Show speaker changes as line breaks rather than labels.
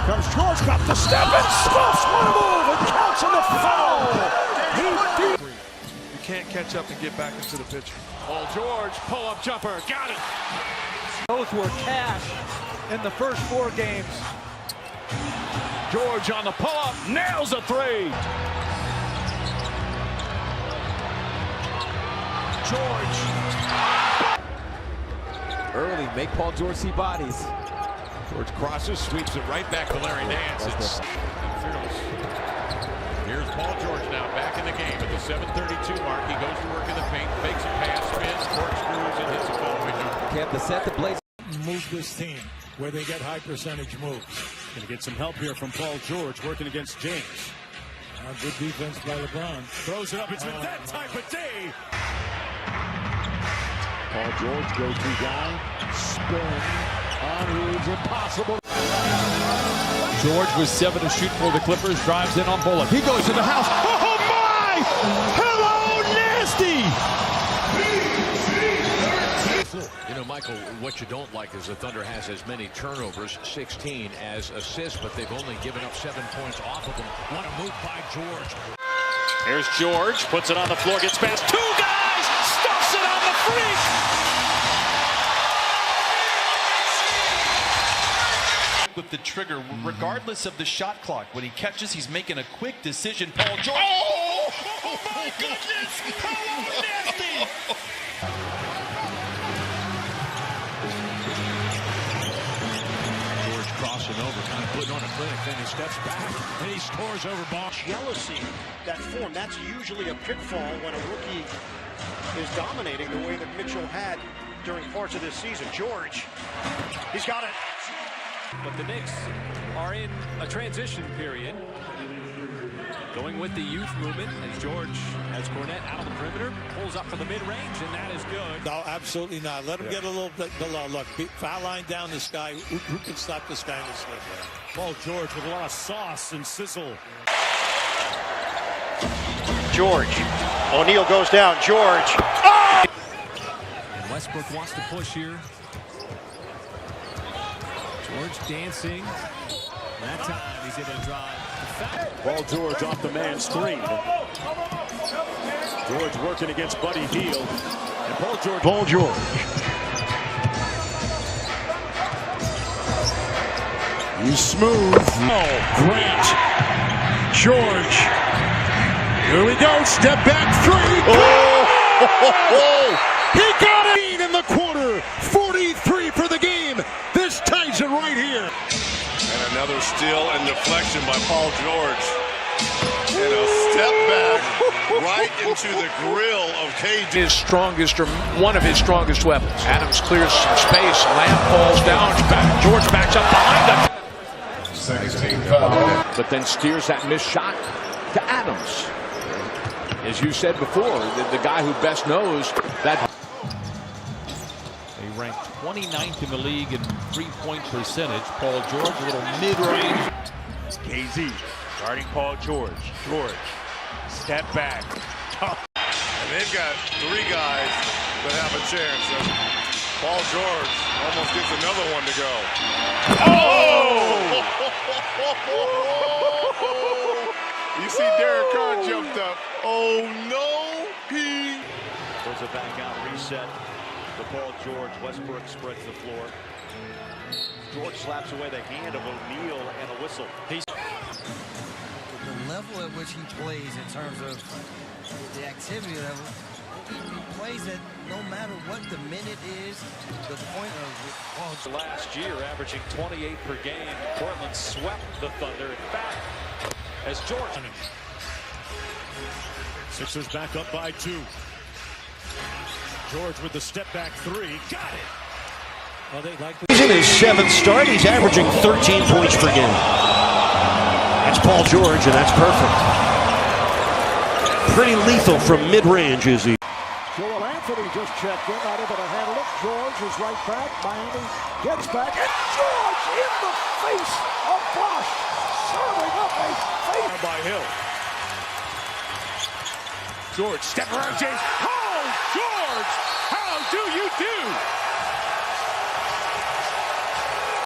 comes George, got the step and stuffs one move and counts in the foul.
You can't catch up and get back into the picture.
Paul George, pull-up jumper, got it.
Both were cash in the first 4 games.
George on the pull-up, nails a three. George.
Early, make Paul George see bodies.
George crosses, sweeps it right back to Larry Nance. It's fearless. Here's Paul George now back in the game at the 7:32 mark. He goes to work in the paint, fakes a pass, spins, corkscrews, and hits a fallaway jumper.
Kept the set the blaze.
Move this team where they get high percentage moves.
Going to get some help here from Paul George working against James.
Good defense by LeBron.
Throws it up. It's been that type of day.
Paul George, go-to guy. Spin. On Reeves, impossible.
George was 7 to shoot for the Clippers. Drives in on Bullock. He goes to the house. Oh my! Hello, nasty!
You know, Michael, what you don't like is the Thunder has as many turnovers, 16, as assists, but they've only given up 7 points off of them. What a move by George.
Here's George, puts it on the floor, gets past 2 guys, stuffs it on the freak.
With the trigger, regardless of the shot clock, when he catches, he's making a quick decision. Paul George.
Oh my goodness! Hello, nasty!
George crossing over, kind of putting on a clinic, then he steps back, and he scores over Bosch.
Jealousy, that form, that's usually a pitfall when a rookie is dominating the way that Mitchell had during parts of this season. George, he's got it.
But the Knicks are in a transition period, going with the youth movement as George has Cornette out of the perimeter, pulls up for the mid-range, and that is good.
No, absolutely not. Let him get a little bit below. Look, foul line down this guy. Who can stop this guy in the slip?
Paul George with a lot of sauce and sizzle.
George, O'Neal goes down. George.
And Westbrook wants to push here. George dancing. That time he's able to drive.
Paul George off the man screen. George working against Buddy Hield. And Paul George.
Paul George.
He's smooth.
Oh, Grant.
George. Here we go. Step back 3. He got it in the quarter. 43 for the game. This ties it right here.
And another steal and deflection by Paul George. And a step back right into the grill of KD.
His strongest, or one of his strongest weapons. Adams clears some space. Lamb falls down. George backs up behind him. But then steers that missed shot to Adams. As you said before, the guy who best knows that. They ranked 29th in the league in three-point percentage. Paul George, a little mid-range.
KZ guarding Paul George. George, step back.
And they've got 3 guys that have a chance. And Paul George almost gets another one to go. Oh! You see Derek Carr jumped up. Oh no, he
Throws it back out, reset. The Paul George. Westbrook spreads the floor. George slaps away the hand of O'Neal and a whistle. He's
the level at which he plays in terms of the activity level. He plays it no matter what the minute is. The point of
Last year, averaging 28 per game, Portland swept the Thunder. In fact, as George.
Sixers back up by 2. George with the step back 3. Got it.
Well, they like
He's in his 7th start. He's averaging 13 points per game. That's Paul George, and that's perfect. Pretty lethal from mid-range, is he?
Joel Anthony just checked in, not able to handle it. George is right back. Miami gets back, and George in the face of Bosch, serving up a face
by Hill.
George, step around James. Oh, George! How do you do?